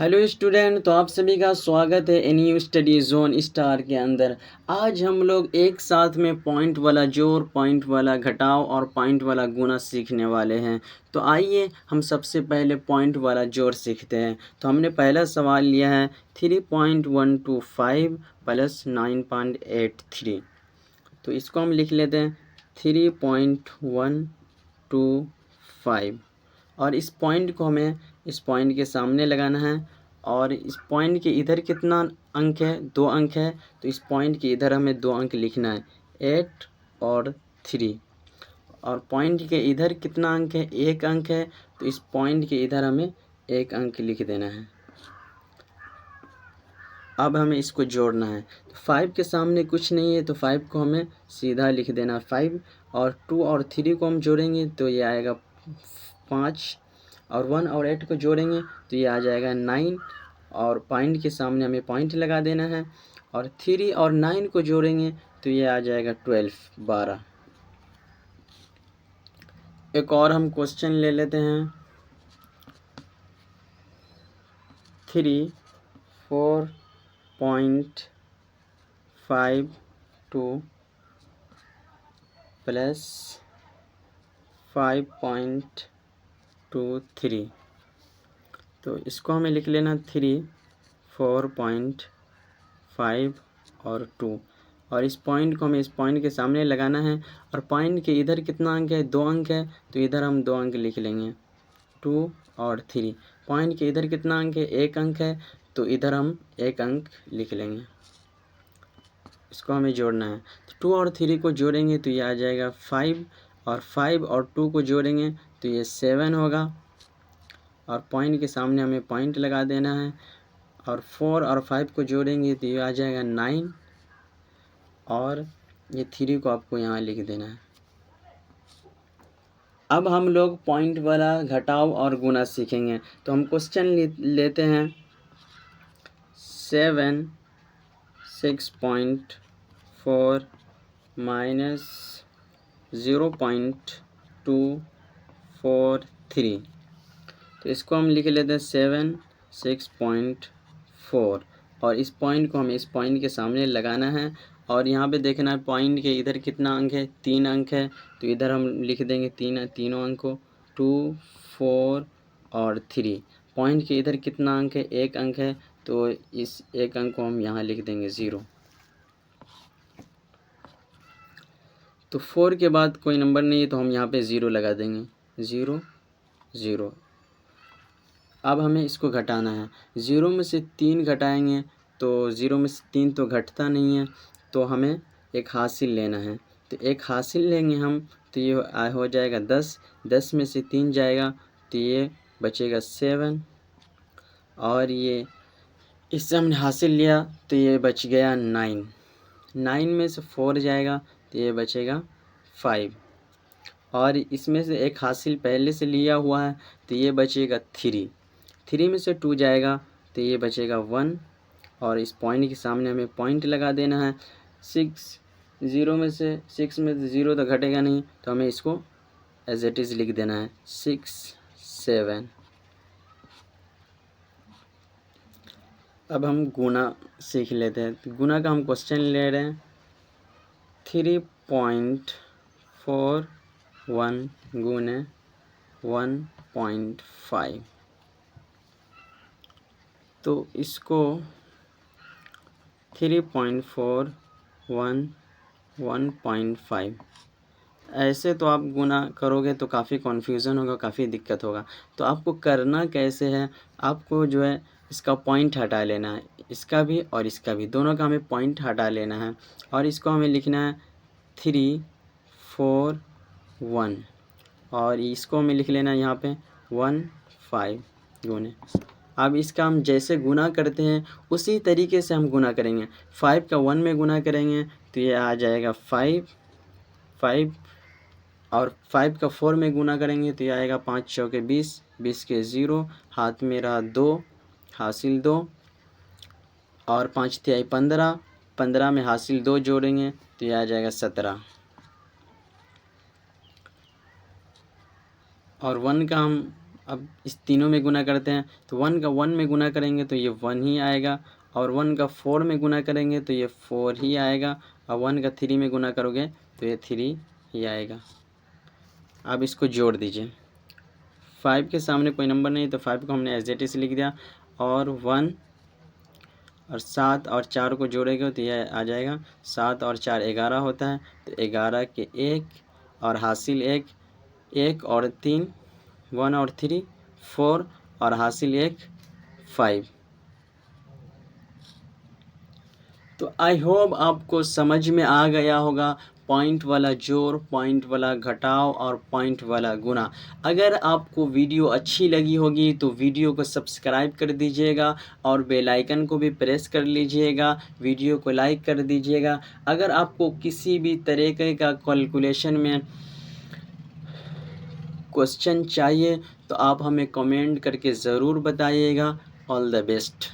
Hello student, तो आप सभी का स्वागत है एनयू स्टडी जोन स्टार के अंदर। आज हम लोग एक साथ में पॉइंट वाला जोड़, पॉइंट वाला घटाव और पॉइंट वाला गुणा सीखने वाले हैं। तो आइए हम सबसे पहले पॉइंट वाला जोड़ सीखते हैं। तो हमने पहला सवाल लिया है 3.125 प्लस 9.83। तो इसको हम लिख लेते हैं 3.125 और इस पॉइंट को हमें इस पॉइंट के सामने लगाना है और इस पॉइंट के इधर कितना अंक है, 2 अंक है। तो इस पॉइंट के इधर हमें 2 अंक लिखना है, 8 और 3। और पॉइंट के इधर कितना अंक है, 1 अंक है। तो इस पॉइंट के इधर हमें 1 अंक लिख देना है। अब हमें इसको जोड़ना है। तो 5 के सामने कुछ नहीं है, तो 5 को हमें सीधा लिख देना 5 और 2 और 3 को हम जोड़ेंगे तो ये आएगा 5 और 1 और 8 को जोड़ेंगे तो ये आ जाएगा 9 और पॉइंट के सामने हमें पॉइंट लगा देना है और 3 और 9 को जोड़ेंगे तो ये आ जाएगा 12। एक और हम क्वेश्चन ले लेते हैं 3.52 प्लस 5.23। तो इसको हमें लिख लेना 3, 4.5 और 2 और इस पॉइंट को हमें इस पॉइंट के सामने लगाना है और पॉइंट के इधर कितना अंक है, 2 अंक है। तो इधर हम 2 अंक लिख लेंगे, 2 और 3। पॉइंट के इधर कितना अंक है, 1 अंक है। तो इधर हम 1 अंक लिख लेंगे। इसको हमें जोड़ना है। तो 2 और 3 को जोड़ेंगे तो ये आ जाएगा 5 और 5 और 2 को जोड़ेंगे तो ये 7 होगा और पॉइंट के सामने हमें पॉइंट लगा देना है और 4 और 5 को जोड़ेंगे तो ये आ जाएगा 9 और ये 3 को आपको यहाँ लिख देना है। अब हम लोग पॉइंट वाला घटाव और गुणा सीखेंगे। तो हम क्वेश्चन लेते हैं 7 6.4 माइनस 0.243। तो इसको हम लिख लेते हैं 7 6.4 और इस पॉइंट को हमें इस पॉइंट के सामने लगाना है और यहाँ पे देखना है पॉइंट के इधर कितना अंक है, 3 अंक है। तो इधर हम लिख देंगे तीनों अंक को 2, 4 और 3। पॉइंट के इधर कितना अंक है, 1 अंक है। तो इस 1 अंक को हम यहाँ लिख देंगे 0। तो 4 के बाद कोई नंबर नहीं है तो हम यहाँ पे 0 लगा देंगे, 0 0। अब हमें इसको घटाना है। 0 में से 3 घटाएंगे तो 0 में से 3 तो घटता नहीं है, तो हमें एक हासिल लेना है। तो एक हासिल लेंगे हम तो ये हो जाएगा 10। 10 में से 3 जाएगा तो ये बचेगा 7 और ये इससे हमने हासिल लिया तो ये बच गया 9। 9 में से 4 जाएगा तो ये बचेगा 5 और इसमें से एक हासिल पहले से लिया हुआ है तो ये बचेगा 3। 3 में से 2 जाएगा तो ये बचेगा 1 और इस पॉइंट के सामने हमें पॉइंट लगा देना है। 6 में से 0 तो घटेगा नहीं तो हमें इसको एज इट इज़ लिख देना है 6 7। अब हम गुना सीख लेते हैं। तो गुना का हम क्वेश्चन ले रहे हैं 3.41 गुने 1.5। तो इसको 3.41 1.5 ऐसे तो आप गुना करोगे तो काफ़ी कन्फ्यूज़न होगा, काफ़ी दिक्कत होगा। तो आपको करना कैसे है, आपको जो है इसका पॉइंट हटा लेना है, इसका भी और इसका भी, दोनों का हमें पॉइंट हटा लेना है और इसको हमें लिखना है 3 4 1 और इसको हमें लिख लेना है यहाँ पे 1 5 गुने। अब इसका हम जैसे गुना करते हैं उसी तरीके से हम गुना करेंगे। 5 का 1 में गुना करेंगे तो ये आ जाएगा 5 और 5 का 4 में गुना करेंगे तो ये आएगा 5 चौके 20, 20 के 0, हाथ में रहा 2, हासिल 2 और 5 तिहाई 15, 15 में हासिल 2 जोड़ेंगे तो ये आ जाएगा 17 और 1 का हम अब इस तीनों में गुना करते हैं तो 1 का 1 में गुना करेंगे तो ये 1 ही आएगा, और 1 का 4 में गुना करेंगे तो ये 4 ही आएगा, और 1 का 3 में गुना करोगे तो ये 3 ही आएगा। अब इसको जोड़ दीजिए। 5 के सामने कोई नंबर नहीं तो 5 को हमने एज इट इज लिख दिया, और 1 और 7 और 4 को जोड़ेंगे तो यह आ जाएगा 7 और 4 11 होता है, तो 11 के 1 और हासिल 1, 1 और 3 1 और 3 4 और हासिल 1 5। तो आई होप आपको समझ में आ गया होगा पॉइंट वाला जोड़, पॉइंट वाला घटाव और पॉइंट वाला गुणा। अगर आपको वीडियो अच्छी लगी होगी तो वीडियो को सब्सक्राइब कर दीजिएगा और बेल आइकन को भी प्रेस कर लीजिएगा, वीडियो को लाइक कर दीजिएगा। अगर आपको किसी भी तरीके का कैलकुलेशन में क्वेश्चन चाहिए तो आप हमें कमेंट करके ज़रूर बताइएगा। All the best.